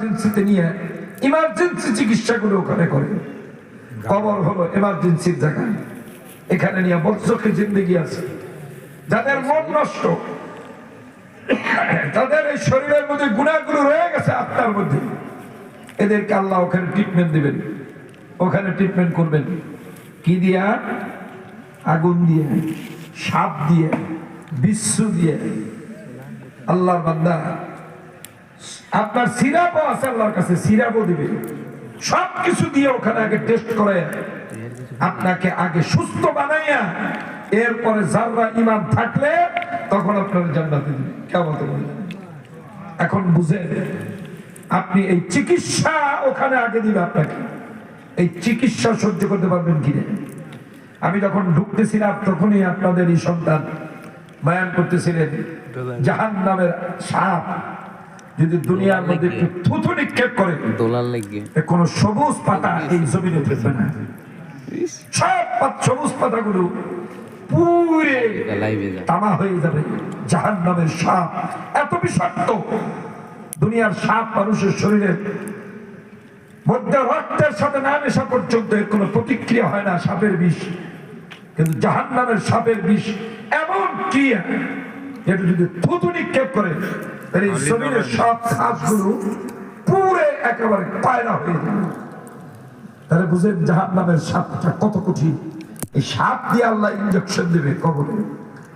ইমার্জেন্সিতে নিয়ে ইমার্জেন্সি চিকিৎসাগুলো ওখানে করে। কবর হলো এমার্জেন্সির জায়গা, এখানে নিয়ে বর্ষকে জিন্দগি আছে। যাদের মন নষ্ট, তাদের এই শরীরের মধ্যে গুনাহগুলো রয়ে গেছে আত্মার মধ্যে, এদেরকে আল্লাহ ওখানে ট্রিটমেন্ট দিবেন। ওখানে ট্রিটমেন্ট করবেন কি দিয়া? আগুন দিয়ে, সাপ দিয়ে, বিচ্ছু দিয়ে। আল্লাহর বান্দা, আপনার সিরাপও আছে আল্লাহর কাছে, সিরাপও দিবে। সবকিছু দিয়ে ওখানে আগে টেস্ট করে আপনাকে আগে সুস্থ বানাইয়া, এরপরে যারা ঈমান থাকলে তখন আপনার জান্নাতে দিবে। কিয়ামত বলবেন। এখন বুঝেন, আপনি এই চিকিৎসা ওখানে আগে দিবে আপনাকে। এই চিকিৎসা সহ্য করতে পারবেন কিনা? আমি যখন ঢুকতেছিলাম তখনই আপনাদের এই সন্তান বয়ান করতেছিলেন, জাহান্নামের সাপ যদি দুনিয়ার মধ্যে একটু থুথু নিক্ষেপ করে, কোন সবুজ পাতা এই জমিনে থাকবে না। সব সবুজ পাতাগুলো পুরে তামা হয়ে যাবে। জাহান্নামের সাপ এত বিষাক্ত। দুনিয়ার সাপ মানুষের শরীরের মধ্যে রক্তের সাথে না মেশা পর্যন্ত এর কোনো প্রতিক্রিয়া হয় না, সাপের বিষ। কিন্তু জাহান্নামের সাপের বিষ এমন কি, এটা যদি থুতু নিক্ষেপ করে তাহলে এই শরীরের সব ঘাসগুলো পুরে একেবারে পায়রা হয়ে যাবে। তাহলে বুঝেন জাহান্নামের সাপটা কত কঠিন। এই সাপ দিয়ে আল্লাহ ইনজেকশন দেবে কবরে।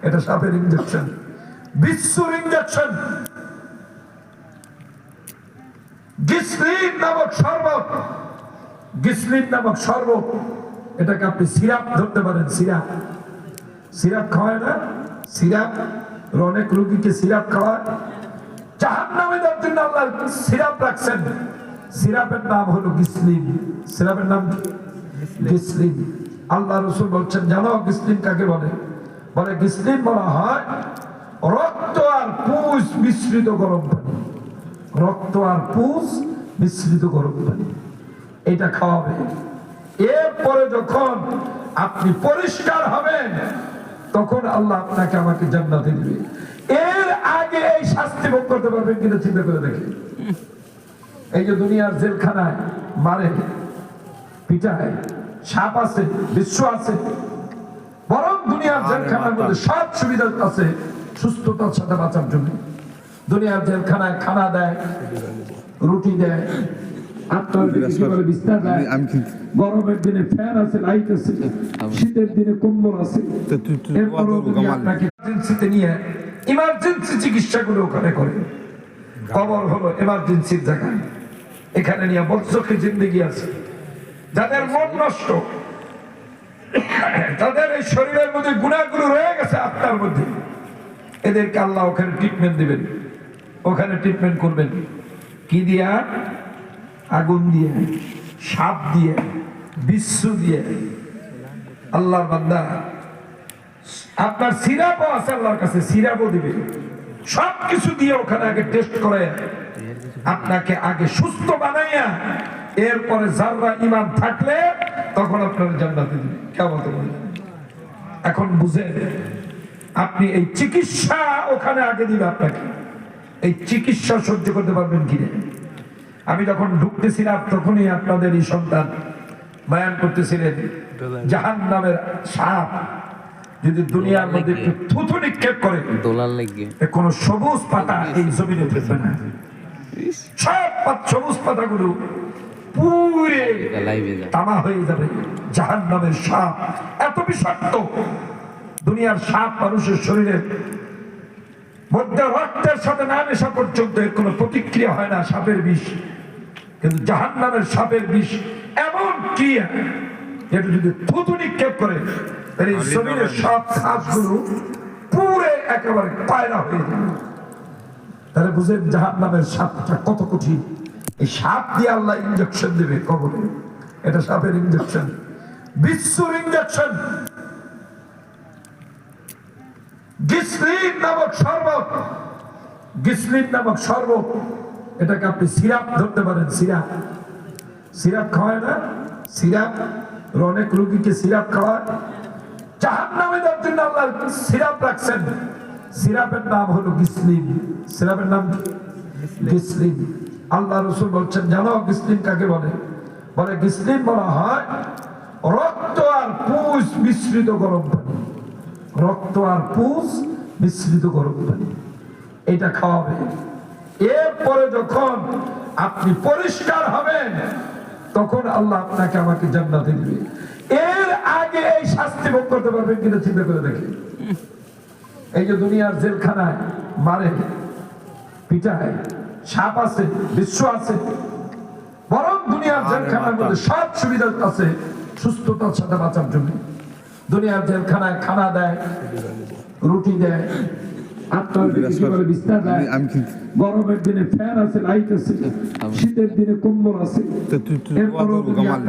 এটা সাপের ইনজেকশন, বিচ্ছুর ইনজেকশন। গিসলিন নামক শরবত, গিসলিন নামক শরবত, এটাকে আপনি সিরাপ ধরতে পারেন। সিরাপ, সিরাপ খাওয়ায় না? সিরাপ অনেক রোগীকে সিরাপ খাওয়ায়। জাহান্নামে দেওয়ার জন্য আল্লাহ সিরাপ রাখছেন। সিরাপের নাম হলো গিসলিন। সিরাপের নাম কি? গিসলিন। আল্লাহ রাসূল বলছেন, জানো গিসলিন কাকে বলে? বলে গিসলিন বলা হয় রক্ত আর পুষ মিশ্রিত গরম পানি। রক্ত আর পুষ মিশ্রিত গরম পানি, এটা খাওয়াবে। এরপরে যখন আপনি পরিষ্কার হবেন তখন আল্লাহ আপনাকে আমাকে জান্নাতে দিবে। এর আগে এই শাস্তি ভোগ করতে পারবেন কিনা চিন্তা করে দেখে। এই যে দুনিয়ার জেলখানায় মারে, পিটায়, সাপ আছে, বিচ্ছু আছে, বরং দুনিয়ার জেলখানার মধ্যে সব সুবিধা আছে সুস্থতার সাথে বাঁচার জন্য। দুনিয়ার জেলখানায় খানা দেয়, রুটি দেয়, গরমের দিনে ফ্যান আছে, লাইট আছে, শীতের দিনে কম্বল আছে। নিয়ে ইমার্জেন্সি চিকিৎসাগুলো ওখানে করে। কবর হলো এমার্জেন্সির জায়গা, এখানে নিয়ে বর্ষকে জিন্দগি আছে। যাদের মন নষ্ট, তাদের এই শরীরের মধ্যে গুনাহগুলো রয়ে গেছে আত্মার মধ্যে, এদেরকে আল্লাহ ওখানে ট্রিটমেন্ট দিবেন। ওখানে ট্রিটমেন্ট করবেন কি দিয়া? আগুন দিয়ে, সাপ দিয়ে, বিচ্ছু দিয়ে। আল্লাহর বান্দা, আপনার সিরাপও আছে আল্লাহর কাছে, সিরাপও দিবে। সবকিছু দিয়ে ওখানে আগে টেস্ট করে আপনাকে আগে সুস্থ বানাইয়া, এরপরে যারা ঈমান থাকলে তখন আপনার জান্নাতে দিবে। কিয়ামত বলবেন। এখন বুঝেন, আপনি এই চিকিৎসা ওখানে আগে দিবে আপনাকে। এই চিকিৎসা সহ্য করতে পারবেন কিনা? আমি যখন ঢুকতেছিলাম তখনই আপনাদের এই সন্তান বয়ান করতেছিলেন, জাহান্নামের সাপ যদি দুনিয়ার মধ্যে একটু থুথু নিক্ষেপ করে, কোন সবুজ পাতা এই জমিনে থাকবে না। সব সবুজ পাতাগুলো পুরে তামা হয়ে যাবে। জাহান্নামের সাপ এত বিষাক্ত। দুনিয়ার সাপ মানুষের শরীরের মধ্যে রক্তের সাথে না মেশা পর্যন্ত এর কোনো প্রতিক্রিয়া হয় না, সাপের বিষ। কিন্তু জাহান্নামের সাপের বিষ এমন কি, এটা যদি থুতু নিক্ষেপ করে তাহলে এই শরীরের সব ঘাসগুলো পুরে একেবারে পায়রা হয়ে যাবে। তাহলে বুঝেন জাহান্নামের সাপটা কত কঠিন। এই সাপ দিয়ে আল্লাহ ইনজেকশন দেবে কবরে। এটা সাপের ইনজেকশন, বিচ্ছুর ইনজেকশন। গিসলিন নামক শরবত, গিসলিন নামক শরবত, এটাকে আপনি সিরাপ ধরতে পারেন। সিরাপ, সিরাপ খাওয়ায় না? সিরাপ অনেক রোগীকে সিরাপ খাওয়ায়। জাহান্নামে দেওয়ার জন্য আল্লাহ সিরাপ রাখছেন। সিরাপের নাম হলো গিসলিন। সিরাপের নাম কি? গিসলিন। আল্লাহ রাসূল বলছেন, জানো গিসলিন কাকে বলে? বলে গিসলিন বলা হয় রক্ত আর পুষ মিশ্রিত গরম পানি। রক্ত আর পুষ মিশ্রিত গরম পানি, এটা খাওয়াবে। এরপরে যখন আপনি পরিষ্কার হবেন, তখন আল্লাহ আপনাকে আমাকে জান্নাতে দিবে। এর আগে এই শাস্তি ভোগ করতে পারবেন কিনা চিন্তা করে দেখে। এই যে দুনিয়ার জেলখানায় মারে, পিটায়, সাপ আছে, বিশ্ব আছে, বরং দুনিয়ার জেলখানার মধ্যে সব সুবিধা আছে সুস্থতার সাথে বাঁচার জন্য। দুনিয়ার জেলখানায় খানা দেয়, রুটি দেয়, আপনার বিছনা দেয়, গরমের দিনে ফ্যান আছে, লাইট আছে, শীতের দিনে কম্বল আছে। এরপরও আপনাকে